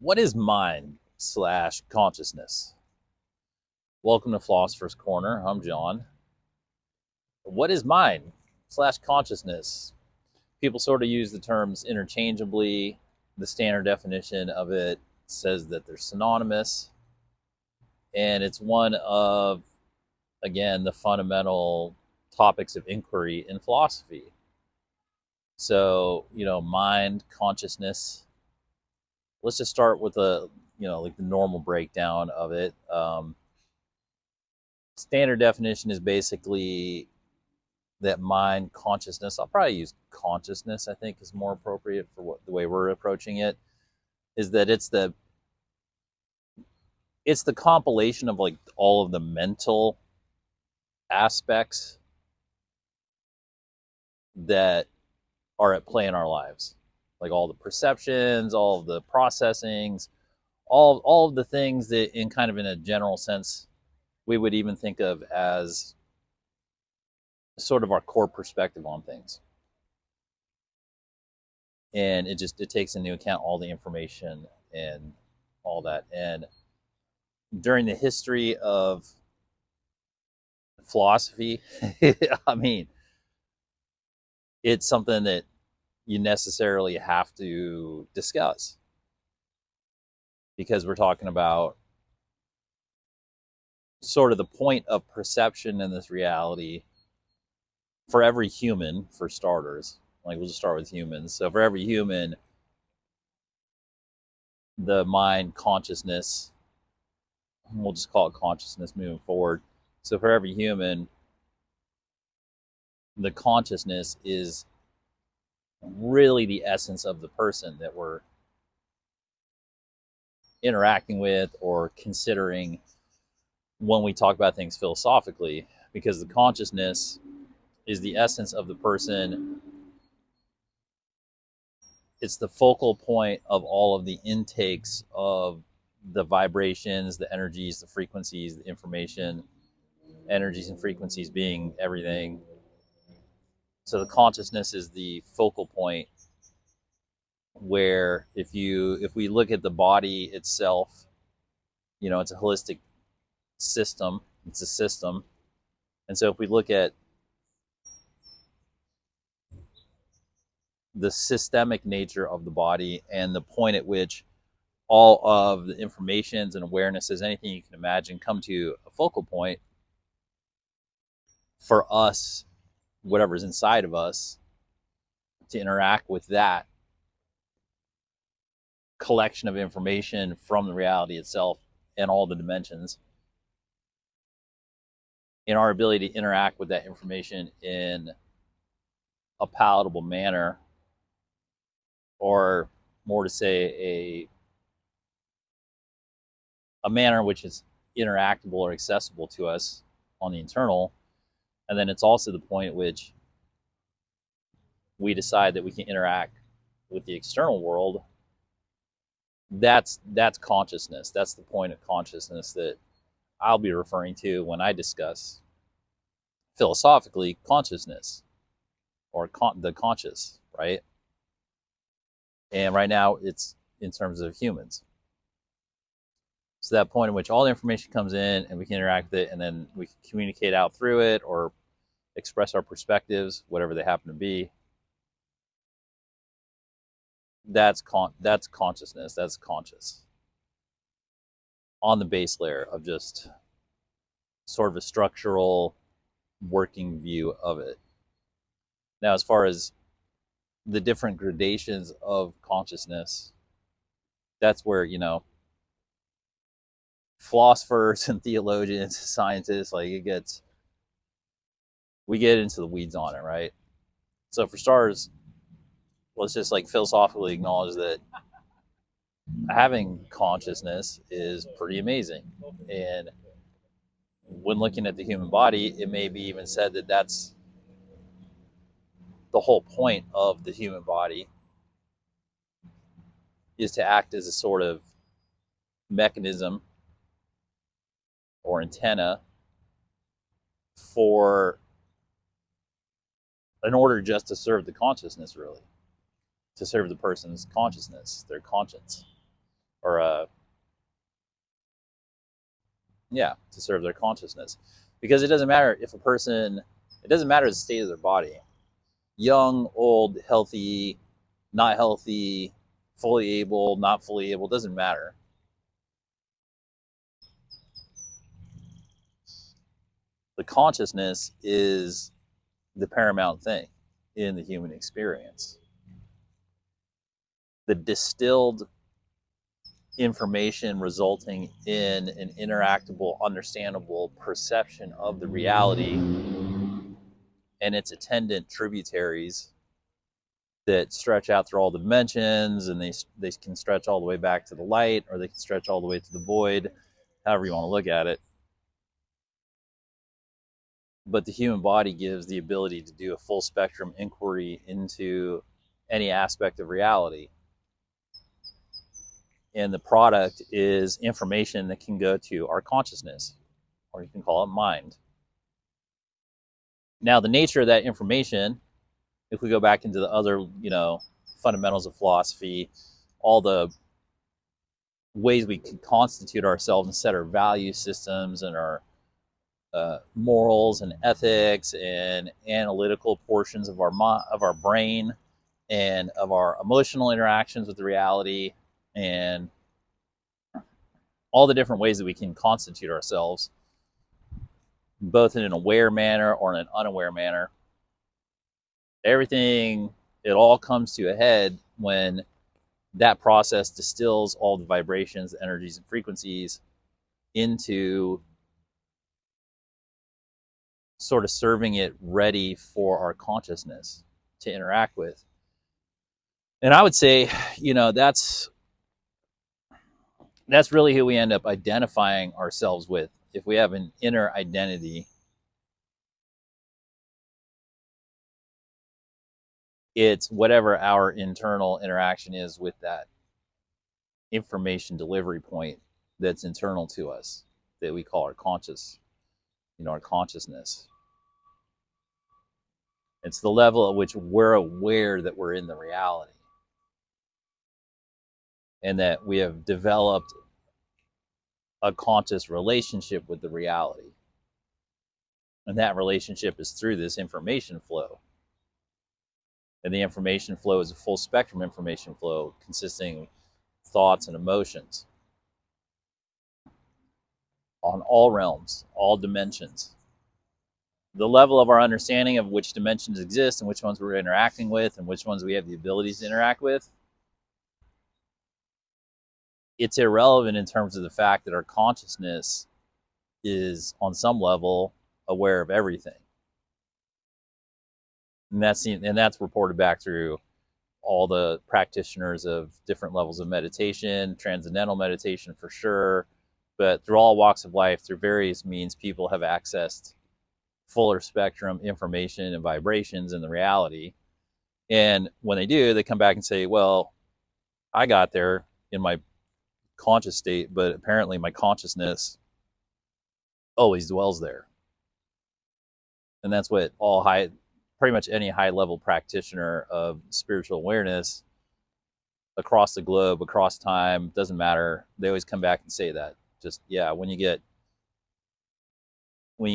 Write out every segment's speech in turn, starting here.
What is mind/consciousness? Welcome to Philosopher's Corner. I'm John. What is mind/consciousness? People sort of use the terms interchangeably. The standard definition of it says that they're synonymous, and it's one of, again, the fundamental topics of inquiry in philosophy. So, mind, consciousness. Let's just start with like the normal breakdown of it. Standard definition is basically that mind, consciousness. I'll probably use consciousness. I think is more appropriate for the way we're approaching it. Is that it's the compilation of like all of the mental aspects that are at play in our lives, like all the perceptions, all of the processings, all of the things that, in kind of in a general sense, we would even think of as sort of our core perspective on things. And it takes into account all the information and all that. And during the history of philosophy, I mean, it's something that you necessarily have to discuss, because we're talking about sort of the point of perception in this reality for every human, for starters. Like, we'll just start with humans. So for every human, the mind, consciousness, we'll just call it consciousness moving forward. So for every human, the consciousness is really the essence of the person that we're interacting with or considering when we talk about things philosophically, because the consciousness is the essence of the person. It's the focal point of all of the intakes of the vibrations, the energies, the frequencies, the information, energies and frequencies being everything. So the consciousness is the focal point, where if we look at the body itself, it's a holistic system. It's a system. And so if we look at the systemic nature of the body and the point at which all of the informations and awarenesses, anything you can imagine, come to a focal point, for us, whatever's inside of us, to interact with that collection of information from the reality itself and all the dimensions, in our ability to interact with that information in a palatable manner, or more to say, a manner which is interactable or accessible to us on the internal. And then it's also the point at which we decide that we can interact with the external world. That's consciousness. That's the point of consciousness that I'll be referring to when I discuss philosophically consciousness, or the conscious, right? And right now it's in terms of humans. So that point in which all the information comes in and we can interact with it, and then we can communicate out through it or express our perspectives, whatever they happen to be. That's consciousness. That's conscious on the base layer of just sort of a structural working view of it. Now, as far as the different gradations of consciousness, that's where, philosophers and theologians, scientists, like, we get into the weeds on it, right? So for starters, let's just like philosophically acknowledge that having consciousness is pretty amazing. And when looking at the human body, it may be even said that that's the whole point of the human body, is to act as a sort of mechanism or antenna for, in order just to serve the consciousness, really, to serve the person's consciousness, their conscience. or yeah, to serve their consciousness. Because it doesn't matter if a person, it doesn't matter the state of their body, young, old, healthy, not healthy, fully able, not fully able, doesn't matter. The consciousness is the paramount thing in the human experience. The distilled information resulting in an interactable, understandable perception of the reality and its attendant tributaries that stretch out through all the dimensions, and they can stretch all the way back to the light, or they can stretch all the way to the void, however you want to look at it. But the human body gives the ability to do a full spectrum inquiry into any aspect of reality. And the product is information that can go to our consciousness, or you can call it mind. Now, the nature of that information, if we go back into the other, fundamentals of philosophy, all the ways we can constitute ourselves and set our value systems and our morals and ethics and analytical portions of our brain and of our emotional interactions with the reality, and all the different ways that we can constitute ourselves, both in an aware manner or in an unaware manner. Everything, it all comes to a head when that process distills all the vibrations, energies, and frequencies into sort of serving it ready for our consciousness to interact with. And I would say, that's really who we end up identifying ourselves with. If we have an inner identity, it's whatever our internal interaction is with that information delivery point that's internal to us, that we call our our consciousness. It's the level at which we're aware that we're in the reality, and that we have developed a conscious relationship with the reality. And that relationship is through this information flow. And the information flow is a full spectrum information flow consisting of thoughts and emotions on all realms, all dimensions. The level of our understanding of which dimensions exist and which ones we're interacting with and which ones we have the abilities to interact with, it's irrelevant in terms of the fact that our consciousness is on some level aware of everything. And that's reported back through all the practitioners of different levels of meditation, transcendental meditation for sure, but through all walks of life, through various means, people have accessed fuller spectrum information and vibrations in the reality. And when they do, they come back and say, well, I got there in my conscious state, but apparently my consciousness always dwells there. And that's what pretty much any high level practitioner of spiritual awareness across the globe, across time, doesn't matter, they always come back and say that. Just, yeah, when you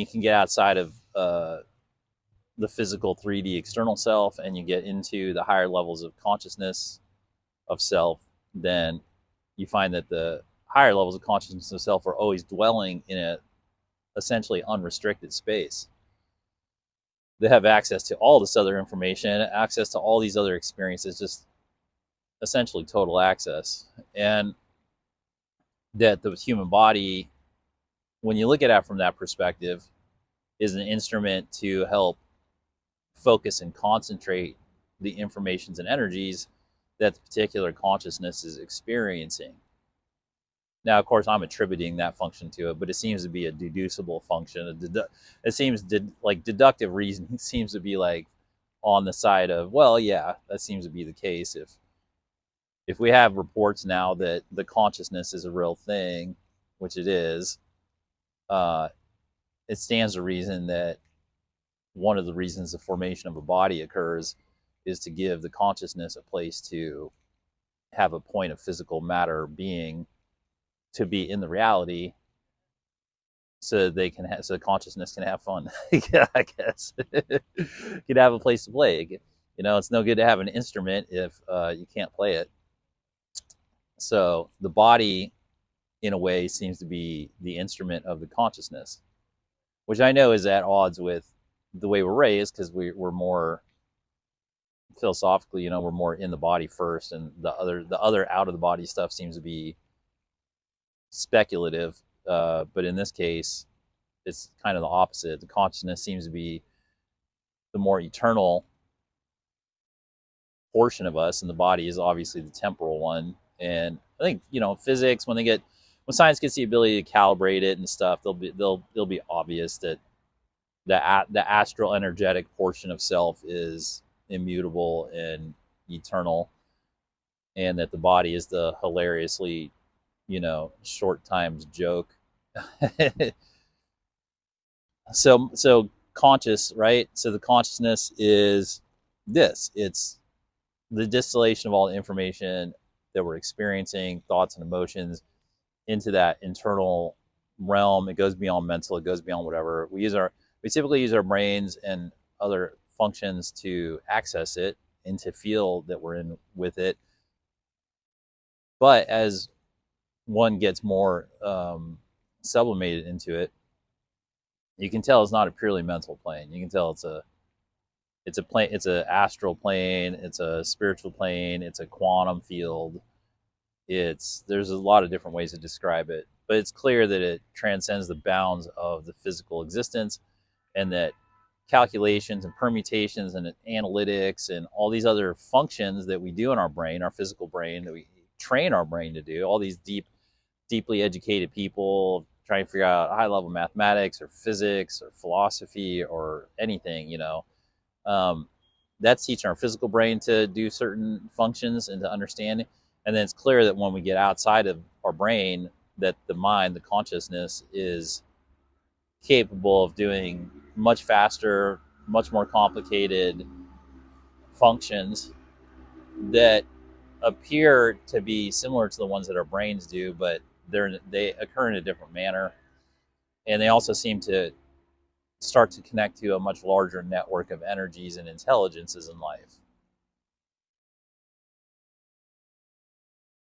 can get outside of the physical 3D external self and you get into the higher levels of consciousness of self, then you find that the higher levels of consciousness of self are always dwelling in a essentially unrestricted space. They have access to all this other information, access to all these other experiences, just essentially total access. And that the human body, when you look at it from that perspective, is an instrument to help focus and concentrate the informations and energies that the particular consciousness is experiencing. Now, of course, I'm attributing that function to it, but it seems to be a deducible function. It seems like deductive reasoning seems to be like on the side of, well, yeah, that seems to be the case. If we have reports now that the consciousness is a real thing, which it is, it stands to reason that one of the reasons the formation of a body occurs is to give the consciousness a place to have a point of physical matter being to be in the reality, so they can have, so consciousness can have fun. Yeah, I guess could have a place to play. You know, it's no good to have an instrument if you can't play it. So the body, in a way, seems to be the instrument of the consciousness, which I know is at odds with the way we're raised, because we're more philosophically, you know, we're more in the body first, and the other out of the body stuff seems to be speculative. But in this case, it's kind of the opposite. The consciousness seems to be the more eternal portion of us, and the body is obviously the temporal one. And I think, you know, physics, when science gets the ability to calibrate it and stuff, they'll be obvious that the astral energetic portion of self is immutable and eternal, and that the body is the hilariously, you know, short times joke. So conscious, right? So the consciousness is this. It's the distillation of all the information that we're experiencing, thoughts and emotions, into that internal realm. It goes beyond mental. It goes beyond whatever. We typically use our brains and other functions to access it and to feel that we're in with it. But as one gets more sublimated into it, you can tell it's not a purely mental plane. You can tell it's a plane. It's an astral plane. It's a spiritual plane. It's a quantum field. There's a lot of different ways to describe it, but it's clear that it transcends the bounds of the physical existence, and that calculations and permutations and analytics and all these other functions that we do in our brain, our physical brain, that we train our brain to do, all these deeply educated people trying to figure out high level mathematics or physics or philosophy or anything, you know, that's teaching our physical brain to do certain functions and to understand. And then it's clear that when we get outside of our brain, that the mind, the consciousness, is capable of doing much faster, much more complicated functions that appear to be similar to the ones that our brains do, but they occur in a different manner. And they also seem to start to connect to a much larger network of energies and intelligences in life.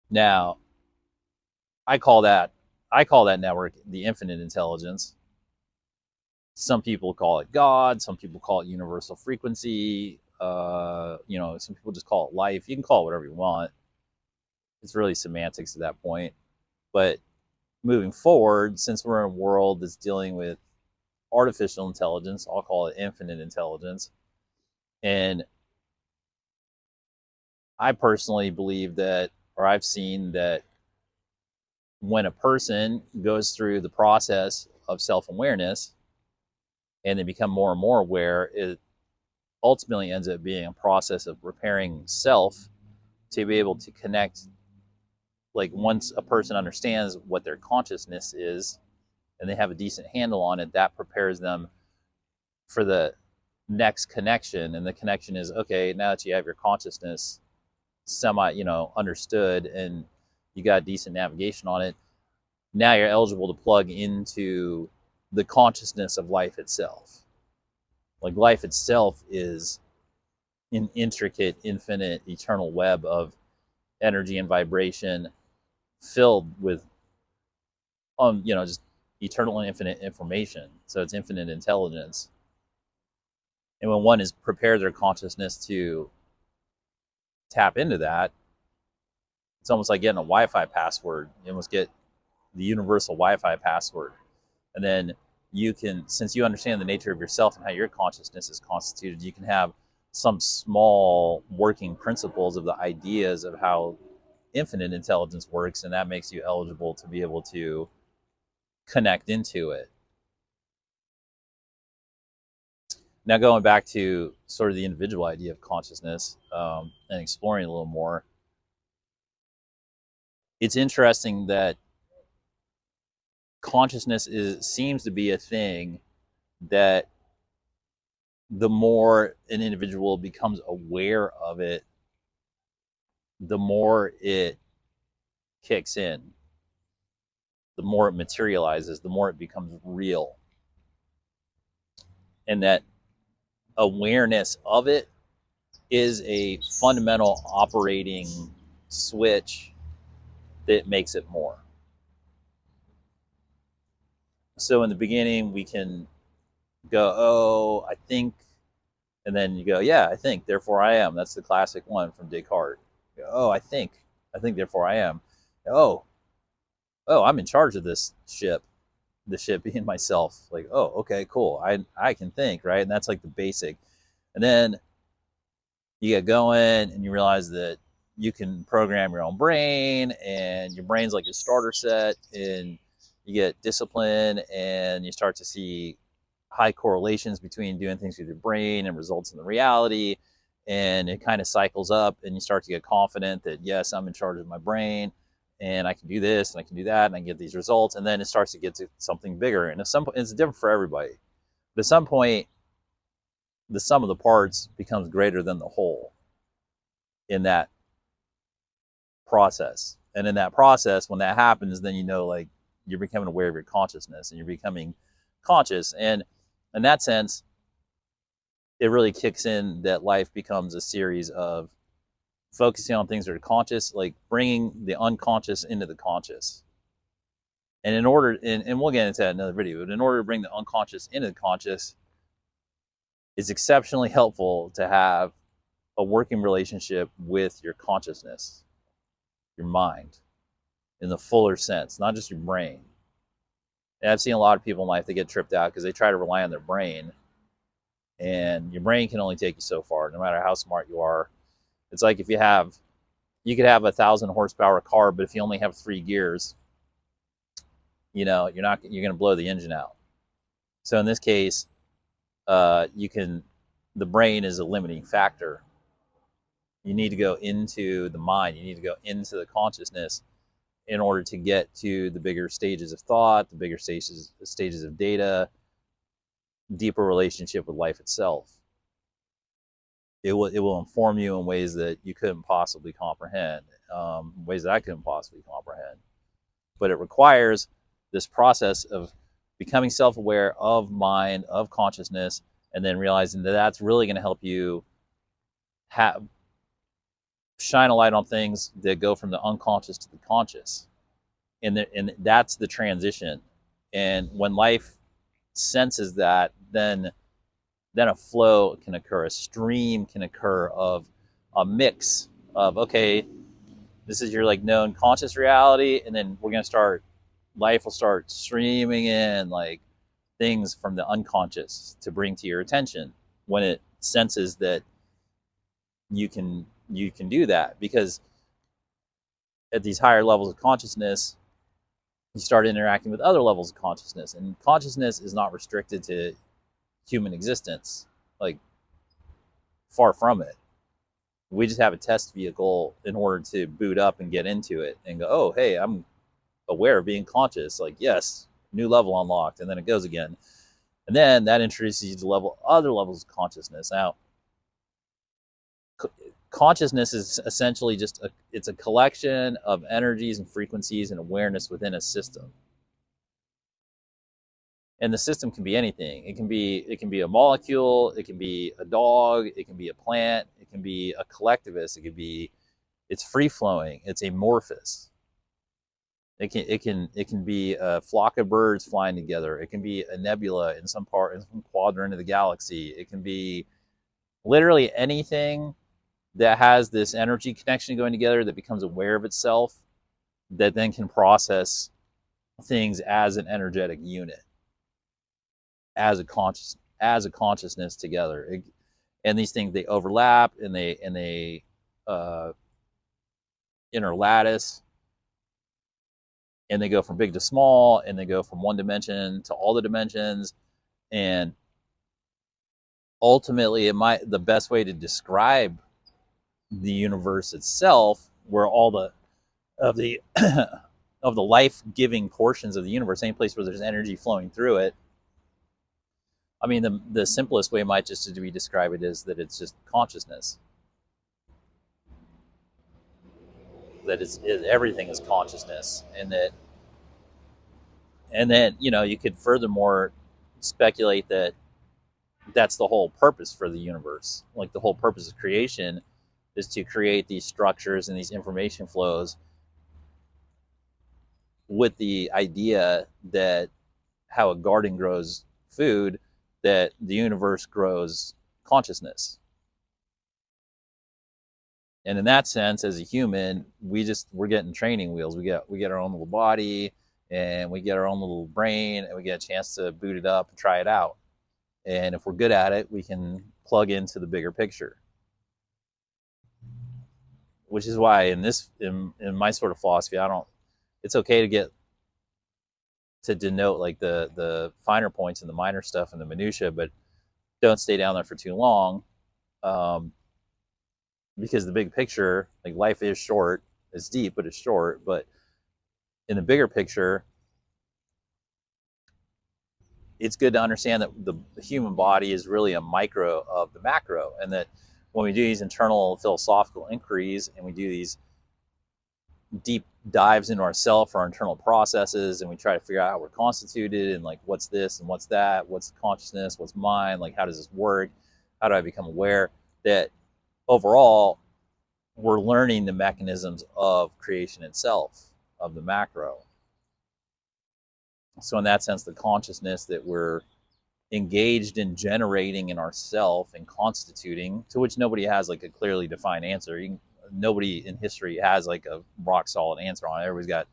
Now, I call that network the infinite intelligence. Some people call it God. Some people call it universal frequency. You know, some people just call it life. You can call it whatever you want. It's really semantics at that point. But moving forward, since we're in a world that's dealing with artificial intelligence, I'll call it infinite intelligence. And I personally believe that, or I've seen that, when a person goes through the process of self-awareness and they become more and more aware, it ultimately ends up being a process of repairing self to be able to connect. Like, once a person understands what their consciousness is and they have a decent handle on it, that prepares them for the next connection. And the connection is, okay, now that you have your consciousness semi, you know, understood, and you got decent navigation on it, now you're eligible to plug into the consciousness of life itself. Like, life itself is an intricate, infinite, eternal web of energy and vibration, filled with, you know, just eternal and infinite information. So it's infinite intelligence. And when one is prepared their consciousness to tap into that, it's almost like getting a Wi-Fi password. You almost get the universal Wi-Fi password. And then you can, since you understand the nature of yourself and how your consciousness is constituted, you can have some small working principles of the ideas of how infinite intelligence works, and that makes you eligible to be able to connect into it. Now, going back to sort of the individual idea of consciousness, and exploring a little more, it's interesting that consciousness seems to be a thing that the more an individual becomes aware of it, the more it kicks in, the more it materializes, the more it becomes real. And that awareness of it is a fundamental operating switch that makes it more. So in the beginning, we can go, oh, I think, and then you go, yeah, I think, therefore I am. That's the classic one from Descartes. You go, oh, I think, therefore I am. Oh, I'm in charge of this ship. The ship being myself. Like, oh, okay, cool. I can think, right? And that's like the basic. And then you get going and you realize that you can program your own brain, and your brain's like a starter set, and you get discipline, and you start to see high correlations between doing things with your brain and results in the reality. And it kind of cycles up, and you start to get confident that, yes, I'm in charge of my brain, and I can do this and I can do that, and I can get these results. And then it starts to get to something bigger. And at some point, it's different for everybody. But at some point, the sum of the parts becomes greater than the whole in that process. And in that process, when that happens, then you know, like, you're becoming aware of your consciousness, and you're becoming conscious. And in that sense, it really kicks in that life becomes a series of focusing on things that are conscious, like bringing the unconscious into the conscious. And in order, and we'll get into that in another video, but in order to bring the unconscious into the conscious, it's exceptionally helpful to have a working relationship with your consciousness, your mind, in the fuller sense, not just your brain. And I've seen a lot of people in life that get tripped out because they try to rely on their brain, and your brain can only take you so far, no matter how smart you are. It's like if you could have 1,000 horsepower car, but if you only have 3 gears, you're going to blow the engine out. So in this case, the brain is a limiting factor. You need to go into the mind. You need to go into the consciousness in order to get to the bigger stages of thought, the bigger stages of data, deeper relationship with life itself. It will inform you in ways that you couldn't possibly comprehend, ways that I couldn't possibly comprehend. But it requires this process of becoming self-aware of mind, of consciousness, and then realizing that that's really going to help you shine a light on things that go from the unconscious to the conscious. And that's the transition. And when life senses that, then a flow can occur, a stream can occur of a mix of, okay, this is your like known conscious reality, and then life will start streaming in like things from the unconscious to bring to your attention when it senses that you can do that. Because at these higher levels of consciousness, you start interacting with other levels of consciousness, and consciousness is not restricted to human existence, like, far from it. We just have a test vehicle in order to boot up and get into it and go, oh, hey, I'm aware of being conscious. Like, yes, new level unlocked, and then it goes again. And then that introduces you to other levels of consciousness. Now, consciousness is essentially it's a collection of energies and frequencies and awareness within a system. And the system can be anything. It can be a molecule, it can be a dog, it can be a plant, it can be a collectivist, it's free flowing, it's amorphous. It can be a flock of birds flying together. It can be a nebula in some quadrant of the galaxy. It can be literally anything that has this energy connection going together that becomes aware of itself, that then can process things as an energetic unit, as a consciousness together. And these things, they overlap, and they interlattice, and they go from big to small, and they go from one dimension to all the dimensions. And ultimately, the best way to describe the universe itself, where all of the of the life-giving portions of the universe, any place where there's energy flowing through it. I mean, the simplest way might just to be describe it is that it's just consciousness. that everything is consciousness, and then you could furthermore speculate that that's the whole purpose for the universe. Like the whole purpose of creation is to create these structures and these information flows with the idea that how a garden grows food, that the universe grows consciousness. And in that sense, as a human, we're getting training wheels. We get our own little body, and we get our own little brain, and we get a chance to boot it up and try it out. And if we're good at it, we can plug into the bigger picture. Which is why in my sort of philosophy, it's okay to denote like the finer points and the minor stuff and the minutia, but don't stay down there for too long. Because the big picture, like life is short, it's deep, but it's short. But in the bigger picture, it's good to understand that the human body is really a micro of the macro, and that when we do these internal philosophical inquiries and we do these deep dives into ourself, our internal processes, and we try to figure out how we're constituted and like what's this and what's that, what's consciousness, what's mind, like how does this work, how do I become aware, that overall we're learning the mechanisms of creation itself, of the macro. So in that sense, the consciousness that we're engaged in generating in ourself and constituting, to which nobody has like a clearly defined answer. Nobody in history has like a rock solid answer on it. Everybody's got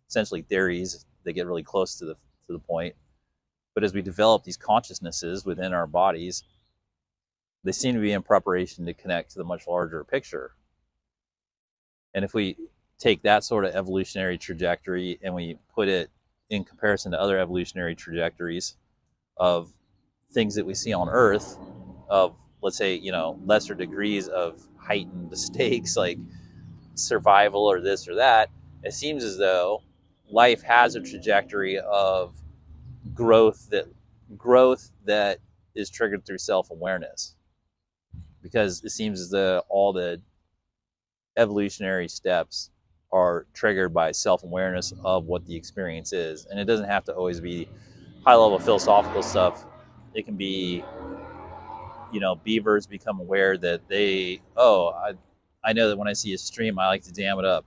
essentially theories that get really close to the point. But as we develop these consciousnesses within our bodies, they seem to be in preparation to connect to the much larger picture. And if we take that sort of evolutionary trajectory and we put it in comparison to other evolutionary trajectories of things that we see on Earth, of let's say lesser degrees of heightened stakes like survival or this or that, it seems as though life has a trajectory of growth that is triggered through self-awareness, because it seems as though all the evolutionary steps are triggered by self-awareness of what the experience is. And it doesn't have to always be high-level philosophical stuff. It can be, beavers become aware that I know that when I see a stream, I like to dam it up.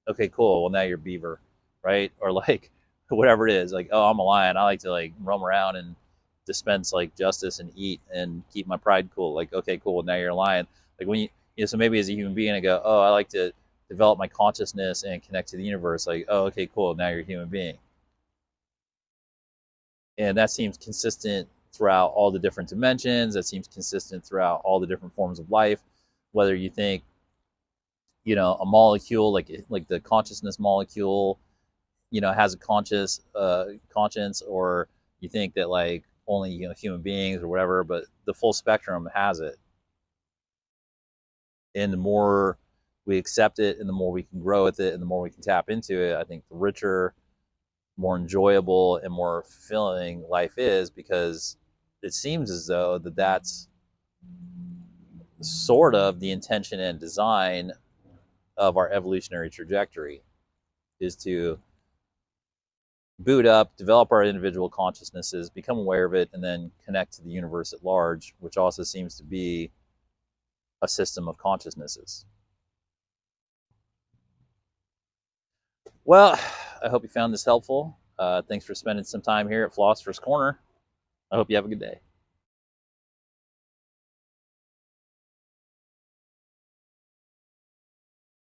Okay, cool. Well, now you're a beaver, right? Or like whatever it is. Like, oh, I'm a lion. I like to like roam around and dispense like justice and eat and keep my pride cool. Like, okay, cool. Well, now you're a lion. Like when so maybe as a human being, I go, oh, I like to develop my consciousness and connect to the universe. Like, oh, okay, cool. Now you're a human being. And that seems consistent throughout all the different dimensions. That seems consistent throughout all the different forms of life. Whether you think, a molecule like the consciousness molecule, has a conscience, or you think that like only human beings or whatever, but the full spectrum has it. And the more we accept it, and the more we can grow with it, and the more we can tap into it, I think the richer, more enjoyable, and more fulfilling life is, because it seems as though that's sort of the intention and design of our evolutionary trajectory, is to boot up, develop our individual consciousnesses, become aware of it, and then connect to the universe at large, which also seems to be a system of consciousnesses. Well, I hope you found this helpful. Thanks for spending some time here at Philosopher's Corner. I hope you have a good day.